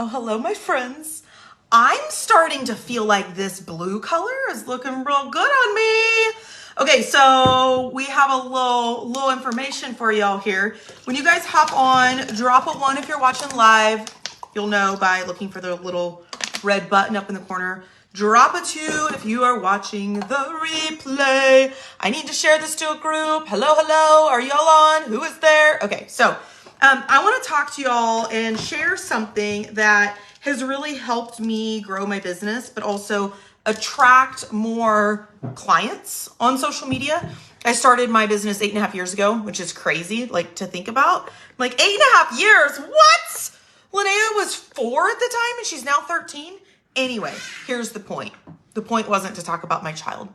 Oh, hello, my friends. I'm starting to feel like this blue color is looking real good on me. Okay, so we have a little information for y'all here. When you guys hop on, drop a 1 if you're watching live. You'll know by looking for the little red button up in the corner. Drop a 2 if you are watching the replay. I need to share this to a group. Hello, are y'all on? Who is there? Okay, so I want to talk to y'all and share something that has really helped me grow my business, but also attract more clients on social media. I started my business 8.5 years ago, which is crazy, like to think about. Like 8.5 years, what? Linnea was 4 at the time and she's now 13. Anyway, here's the point. The point wasn't to talk about my child.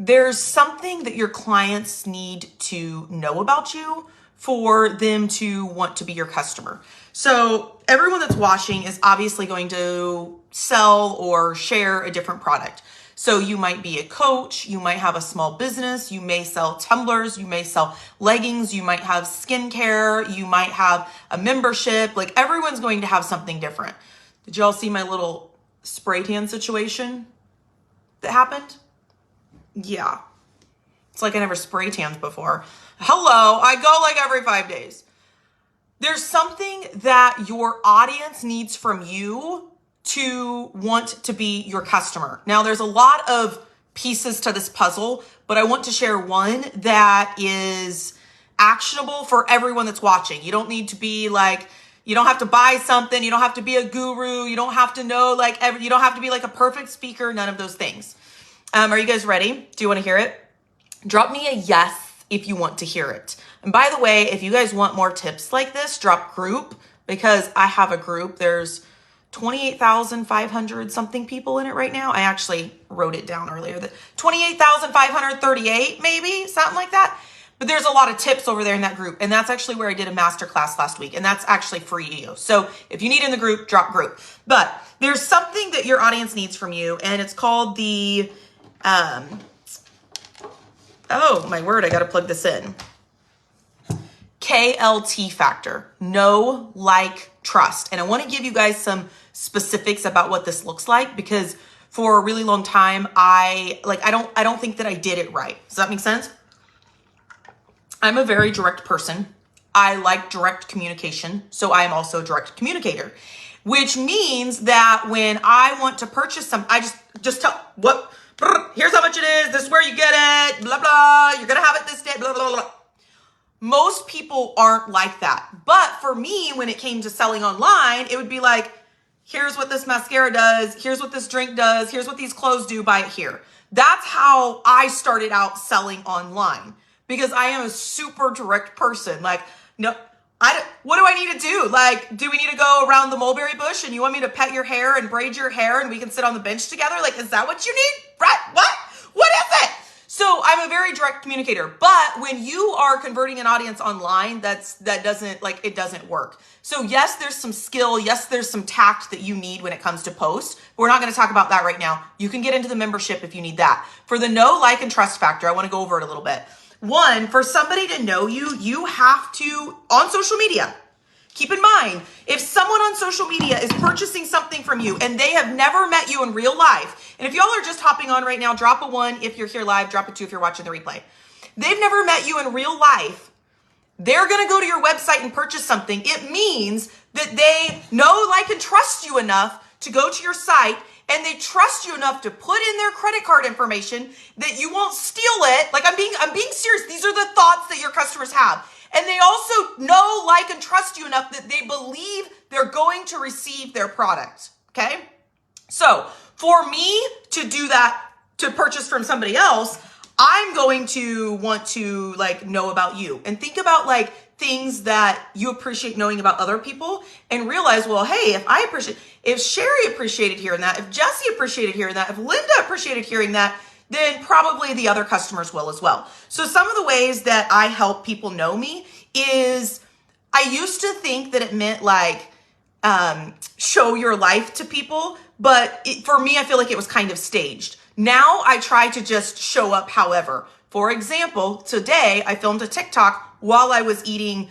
There's something that your clients need to know about you for them to want to be your customer. So everyone that's watching is obviously going to sell or share a different product. So you might be a coach, you might have a small business, you may sell tumblers, you may sell leggings, you might have skincare, you might have a membership. Like everyone's going to have something different. Did y'all see my little spray tan situation that happened? Yeah. It's like I never spray tanned before. Hello, I go like every 5 days. There's something that your audience needs from you to want to be your customer. Now, there's a lot of pieces to this puzzle, but I want to share one that is actionable for everyone that's watching. You don't need to be like, you don't have to buy something. You don't have to be a guru. You don't have to know you don't have to be like a perfect speaker, none of those things. Are you guys ready? Do you want to hear it? Drop me a yes if you want to hear it. And by the way, if you guys want more tips like this, drop group, because I have a group. There's 28,500 something people in it right now. I actually wrote it down earlier. 28,538 maybe, something like that. But there's a lot of tips over there in that group. And that's actually where I did a masterclass last week. And that's actually free to you. So if you need in the group, drop group. But there's something that your audience needs from you. And it's called the, oh my word, I got to plug this in. KLT factor, know, like, trust. And I want to give you guys some specifics about what this looks like, because for a really long time, I don't think that I did it right. Does that make sense? I'm a very direct person. I like direct communication. So I am also a direct communicator, which means that when I want to purchase something, I just tell here's how much it is. This is where you get it, blah, blah. You're going to have it this day, blah, blah, blah. Most people aren't like that. But for me, when it came to selling online, it would be like, here's what this mascara does. Here's what this drink does. Here's what these clothes do. Buy it here. That's how I started out selling online, because I am a super direct person. Like, no, what do I need to do? Like, do we need to go around the mulberry bush and you want me to pet your hair and braid your hair and we can sit on the bench together? Like, is that what you need? Right? What is it? So I'm a very direct communicator, but when you are converting an audience online, it doesn't work. So yes, there's some skill. Yes, there's some tact that you need when it comes to post. We're not going to talk about that right now. You can get into the membership if you need that. For the know, like, and trust factor, I want to go over it a little bit. One, for somebody to know you, you have to, on social media, keep in mind, if someone on social media is purchasing something from you and they have never met you in real life, and if y'all are just hopping on right now, drop a 1 if you're here live, drop a 2 if you're watching the replay. They've never met you in real life. They're going to go to your website and purchase something. It means that they know, like, and trust you enough to go to your site, and they trust you enough to put in their credit card information that you won't steal it. Like, I'm being serious. These are the thoughts that your customers have. And they also know, like, and trust you enough that they believe they're going to receive their product. Okay? So for me to do that, to purchase from somebody else, I'm going to want to, like, know about you and think about, like, things that you appreciate knowing about other people, and realize, well, hey, if Sherry appreciated hearing that, if Jesse appreciated hearing that, if Linda appreciated hearing that, then probably the other customers will as well. So some of the ways that I help people know me is, I used to think that it meant like, show your life to people, but for me, I feel like it was kind of staged. Now I try to just show up however. For example, today I filmed a TikTok while I was eating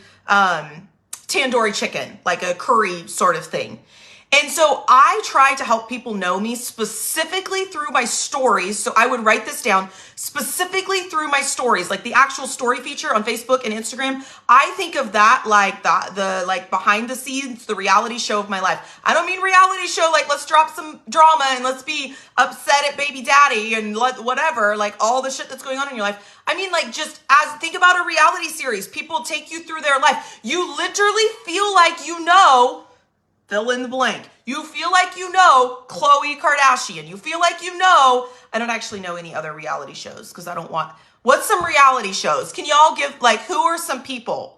tandoori chicken, like a curry sort of thing. And so I try to help people know me specifically through my stories. So I would write this down specifically through my stories, like the actual story feature on Facebook and Instagram. I think of that like the like behind the scenes, the reality show of my life. I don't mean reality show like let's drop some drama and let's be upset at baby daddy and whatever, like all the shit that's going on in your life. I mean, like, just think about a reality series. People take you through their life. You literally feel like you know, fill in the blank. You feel like you know Khloe Kardashian. You feel like you know, I don't actually know any other reality shows because I don't want, what's some reality shows? Can y'all give, like, who are some people?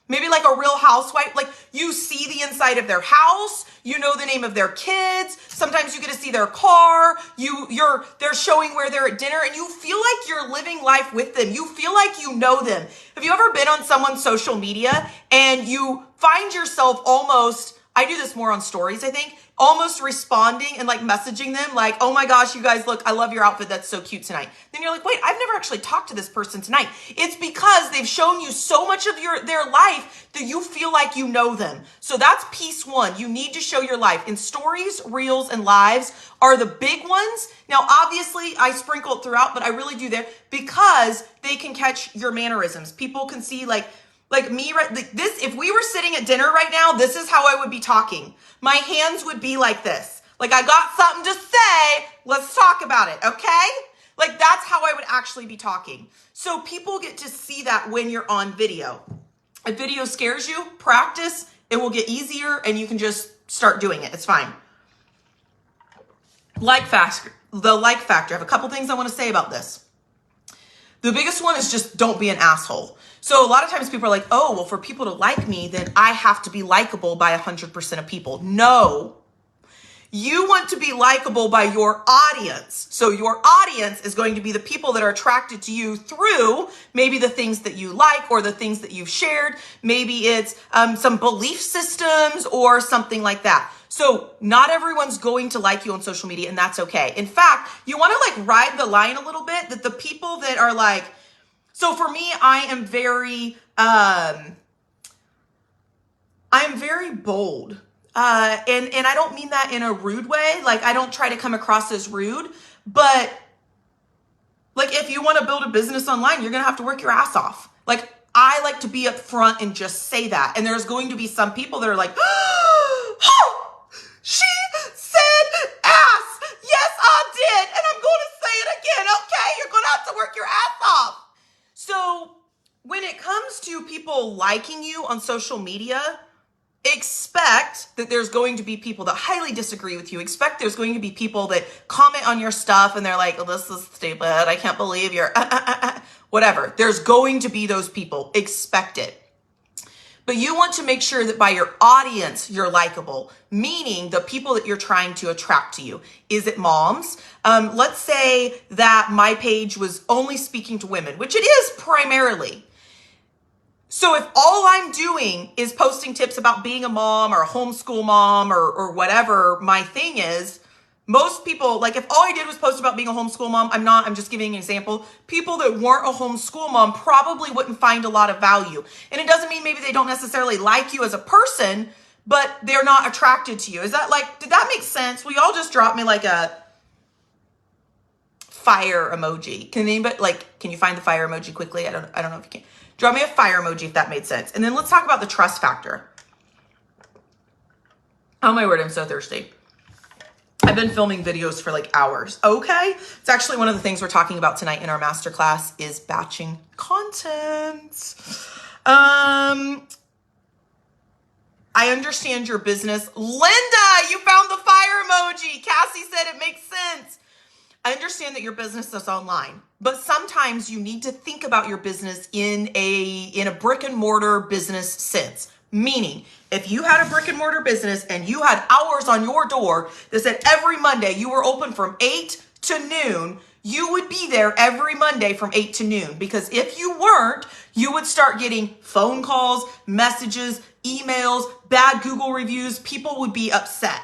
Maybe like a Real Housewife, like you see the inside of their house, you know the name of their kids. Sometimes you get to see their car. They're showing where they're at dinner and you feel like you're living life with them. You feel like you know them. Have you ever been on someone's social media and you find yourself almost, I do this more on stories, I think, almost responding and like messaging them like, oh my gosh, you guys look, I love your outfit. That's so cute tonight. Then you're like, wait, I've never actually talked to this person tonight. It's because they've shown you so much of their life that you feel like you know them. So that's piece one. You need to show your life. And stories, reels, and lives are the big ones. Now, obviously, I sprinkle it throughout, but I really do there because they can catch your mannerisms. People can see like me, right? Like this, if we were sitting at dinner right now, this is how I would be talking. My hands would be like this. Like I got something to say. Let's talk about it. Okay. Like that's how I would actually be talking. So people get to see that when you're on video. If video scares you, practice. It will get easier and you can just start doing it. It's fine. The like factor. I have a couple things I want to say about this. The biggest one is just don't be an asshole. So a lot of times people are like, oh, well, for people to like me, then I have to be likable by 100% of people. No, you want to be likable by your audience. So your audience is going to be the people that are attracted to you through maybe the things that you like or the things that you've shared. Maybe it's some belief systems or something like that. So not everyone's going to like you on social media, and that's okay. In fact, you want to like ride the line a little bit that the people that are like, so for me, I am very bold. And I don't mean that in a rude way. Like I don't try to come across as rude, but like if you want to build a business online, you're going to have to work your ass off. Like I like to be up front and just say that. And there's going to be some people that are like, oh, she said ass. Yes, I did. And I'm going to say it again. Okay. You're going to have to work your ass off. So when it comes to people liking you on social media, expect that there's going to be people that highly disagree with you. Expect there's going to be people that comment on your stuff and they're like, oh, this is stupid. I can't believe you're whatever. There's going to be those people. Expect it. But you want to make sure that by your audience, you're likable, meaning the people that you're trying to attract to you. Is it moms? Let's say that my page was only speaking to women, which it is primarily. So if all I'm doing is posting tips about being a mom or a homeschool mom or whatever my thing is, most people, like if all I did was post about being a homeschool mom, I'm just giving an example. People that weren't a homeschool mom probably wouldn't find a lot of value. And it doesn't mean maybe they don't necessarily like you as a person, but they're not attracted to you. Is that like, did that make sense? Will y'all just drop me like a fire emoji? Can anybody, like, can you find the fire emoji quickly? I don't know if you can. Draw me a fire emoji if that made sense. And then let's talk about the trust factor. Oh my word, I'm so thirsty. I've been filming videos for like hours. Okay. It's actually one of the things we're talking about tonight in our masterclass is batching content. I understand your business. Linda, you found the fire emoji. Cassie said it makes sense. I understand that your business is online, but sometimes you need to think about your business in a brick and mortar business sense. Meaning, if you had a brick and mortar business and you had hours on your door that said every Monday you were open from 8 to noon, you would be there every Monday from 8 to noon. Because if you weren't, you would start getting phone calls, messages, emails, bad Google reviews. People would be upset.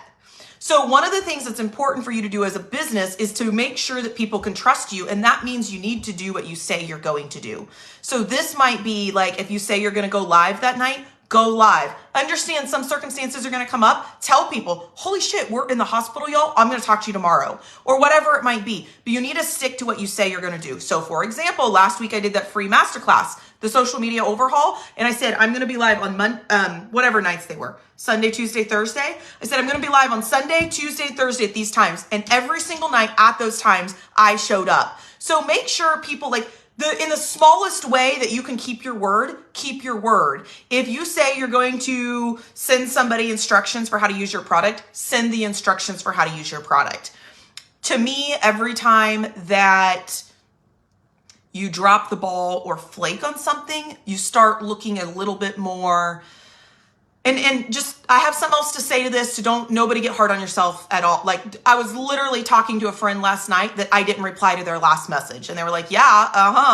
So one of the things that's important for you to do as a business is to make sure that people can trust you. And that means you need to do what you say you're going to do. So this might be like, if you say you're going to go live that night, go live. Understand some circumstances are going to come up. Tell people, holy shit, we're in the hospital, y'all. I'm going to talk to you tomorrow, or whatever it might be. But you need to stick to what you say you're going to do. So for example, last week I did that free masterclass, the social media overhaul. And I said, I'm going to be live on whatever nights they were, Sunday, Tuesday, Thursday. I said, I'm going to be live on Sunday, Tuesday, Thursday at these times. And every single night at those times, I showed up. So make sure people in the smallest way that you can keep your word, keep your word. If you say you're going to send somebody instructions for how to use your product, send the instructions for how to use your product. To me, every time that you drop the ball or flake on something, you start looking a little bit more. And just, I have something else to say to this, so nobody get hard on yourself at all. Like, I was literally talking to a friend last night that I didn't reply to their last message. And they were like, yeah,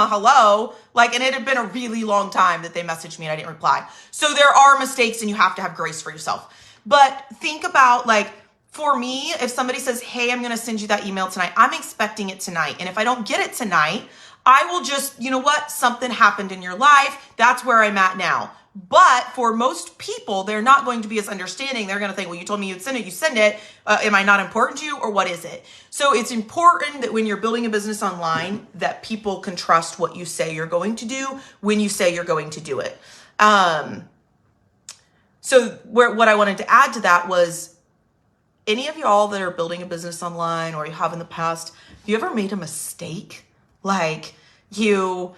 hello. Like, and it had been a really long time that they messaged me and I didn't reply. So there are mistakes and you have to have grace for yourself. But think about, like, for me, if somebody says, hey, I'm going to send you that email tonight, I'm expecting it tonight. And if I don't get it tonight, I will just, you know what? Something happened in your life. That's where I'm at now. But for most people, they're not going to be as understanding. They're going to think, well, you told me you'd send it, you send it. Am I not important to you, or what is it? So it's important that when you're building a business online, that people can trust what you say you're going to do when you say you're going to do it. What I wanted to add to that was, any of y'all that are building a business online, or you have in the past, have you ever made a mistake? Like you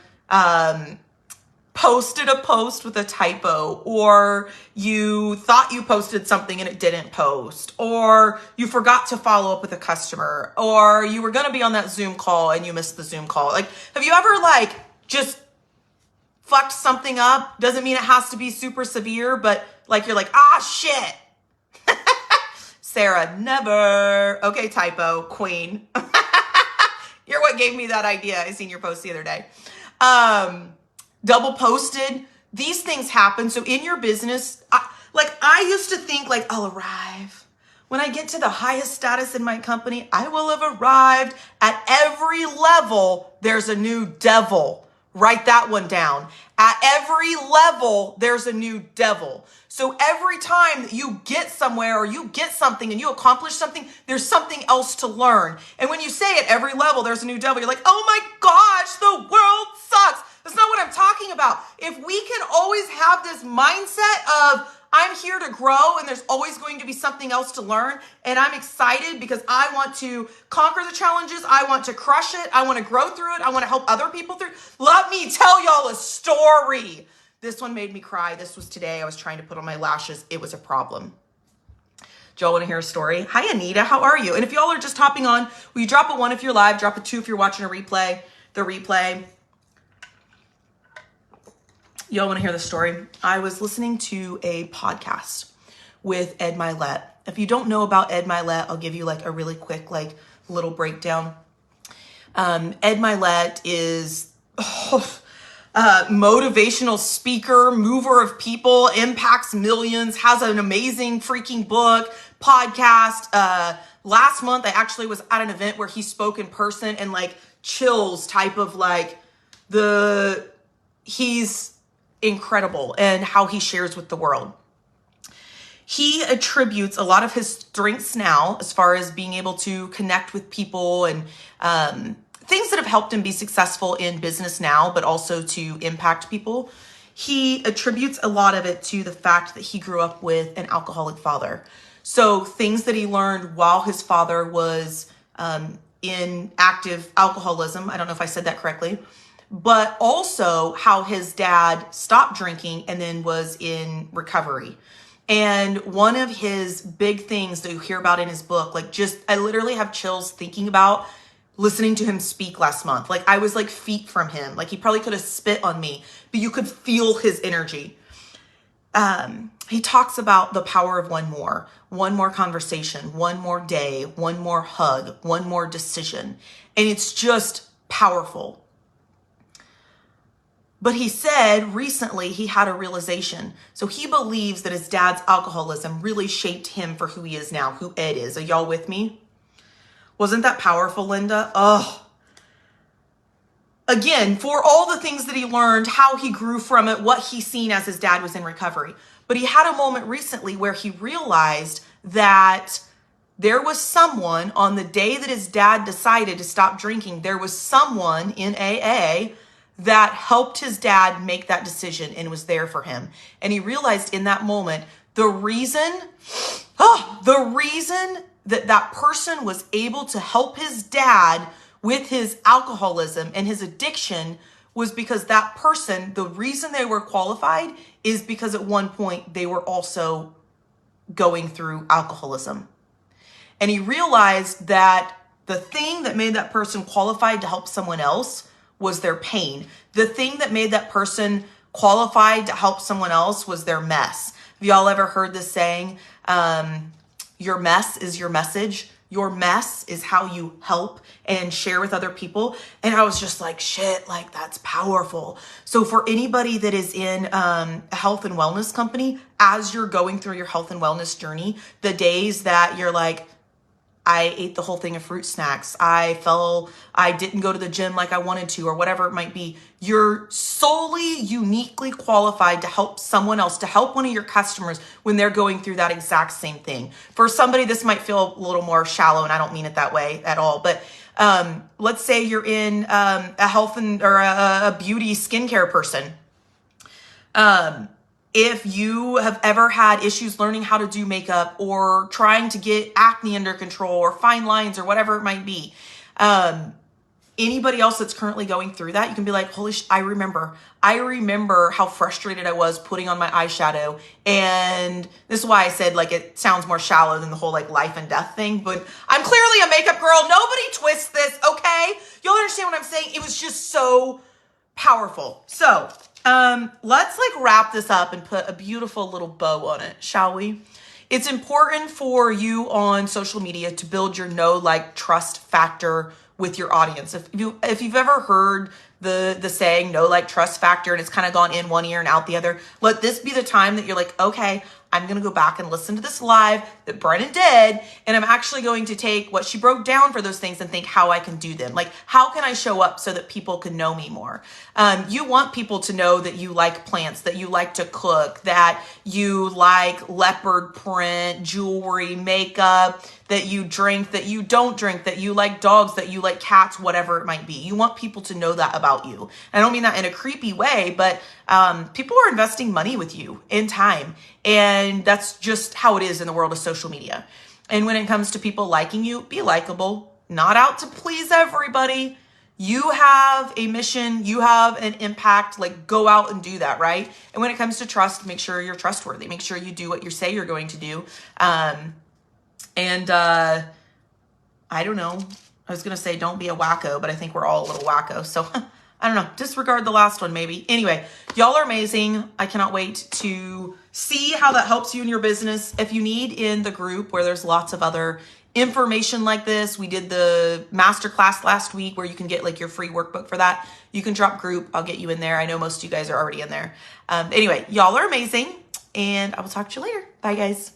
posted a post with a typo, or you thought you posted something and it didn't post, or you forgot to follow up with a customer, or you were going to be on that Zoom call and you missed the Zoom call. Like, have you ever just fucked something up? Doesn't mean it has to be super severe, but you're like, shit. Sarah, never. Okay, typo, queen. You're what gave me that idea. I seen your post the other day. Double posted. These things happen. So in your business, I used to think I'll arrive. When I get to the highest status in my company, I will have arrived. At every level, there's a new devil. Write that one down. At every level, there's a new devil. So every time that you get somewhere or you get something and you accomplish something, there's something else to learn. And when you say at every level, there's a new devil, you're like, oh my gosh, the world sucks. That's not what I'm talking about. If we can always have this mindset of, I'm here to grow and there's always going to be something else to learn, and I'm excited because I want to conquer the challenges. I want to crush it. I want to grow through it. I want to help other people through it. Let me tell y'all a story. This one made me cry. This was today. I was trying to put on my lashes. It was a problem. Do y'all want to hear a story? Hi, Anita. How are you? And if y'all are just hopping on, will you drop a 1 if you're live, drop a 2 if you're watching a replay, the replay. Y'all want to hear the story? I was listening to a podcast with Ed Milet. If you don't know about Ed Milet, I'll give you a really quick little breakdown. Ed Milet is motivational speaker, mover of people, impacts millions, has an amazing freaking book, podcast. Last month, I actually was at an event where he spoke in person, and chills type of he's incredible and how he shares with the world. He attributes a lot of his strengths now, as far as being able to connect with people and things that have helped him be successful in business now, but also to impact people. He attributes a lot of it to the fact that he grew up with an alcoholic father. So things that he learned while his father was in active alcoholism, I don't know if I said that correctly, but also how his dad stopped drinking and then was in recovery. And one of his big things that you hear about in his book, I literally have chills thinking about listening to him speak last month. I was feet from him. He probably could have spit on me, but you could feel his energy. He talks about the power of one more conversation, one more day, one more hug, one more decision. And it's just powerful. But he said recently he had a realization. So he believes that his dad's alcoholism really shaped him for who he is now, who Ed is. Are y'all with me? Wasn't that powerful, Linda? Oh, again, for all the things that he learned, how he grew from it, what he seen as his dad was in recovery. But he had a moment recently where he realized that there was someone on the day that his dad decided to stop drinking, there was someone in AA that helped his dad make that decision and was there for him. And he realized in that moment, the reason that that person was able to help his dad with his alcoholism and his addiction was because that person, the reason they were qualified is because at one point they were also going through alcoholism. And he realized that the thing that made that person qualified to help someone else was their pain. The thing that made that person qualified to help someone else was their mess. Have y'all ever heard this saying, your mess is your message? Your mess is how you help and share with other people. And I was just like, shit, like that's powerful. So for anybody that is in a health and wellness company, as you're going through your health and wellness journey, the days that you're like, I ate the whole thing of fruit snacks, I didn't go to the gym like I wanted to, or whatever it might be, you're solely uniquely qualified to help someone else, to help one of your customers when they're going through that exact same thing. For somebody, this might feel a little more shallow, and I don't mean it that way at all, but let's say you're in a health or a beauty skincare person. If you have ever had issues learning how to do makeup or trying to get acne under control or fine lines or whatever it might be, anybody else that's currently going through that, you can be like, holy I remember how frustrated I was putting on my eyeshadow. And this is why I said, like, it sounds more shallow than the whole like life and death thing, but I'm clearly a makeup girl. Nobody twists this. Okay. You'll understand what I'm saying. It was just so powerful. So, let's like wrap this up and put a beautiful little bow on it, shall we? It's important for you on social media to build your know, like, trust factor with your audience. If you've ever heard the saying know, like, trust factor, and it's kind of gone in one ear and out the other, let this be the time that you're like, okay, I'm going to go back and listen to this live that Brennan did, and I'm actually going to take what she broke down for those things and think how I can do them. Like, how can I show up so that people can know me more? You want people to know that you like plants, that you like to cook, that you like leopard print, jewelry, makeup, that you drink, that you don't drink, that you like dogs, that you like cats, whatever it might be. You want people to know that about you. And I don't mean that in a creepy way, but people are investing money with you in time. And that's just how it is in the world of social media. And when it comes to people liking you, be likable, not out to please everybody. You have a mission, you have an impact, like go out and do that, right? And when it comes to trust, make sure you're trustworthy. Make sure you do what you say you're going to do. I don't know. I was going to say don't be a wacko, but I think we're all a little wacko. So I don't know. Disregard the last one maybe. Anyway, y'all are amazing. I cannot wait to see how that helps you in your business. If you need in the group where there's lots of other information like this, we did the masterclass last week where you can get like your free workbook for that. You can drop group. I'll get you in there. I know most of you guys are already in there. Anyway, y'all are amazing, and I will talk to you later. Bye, guys.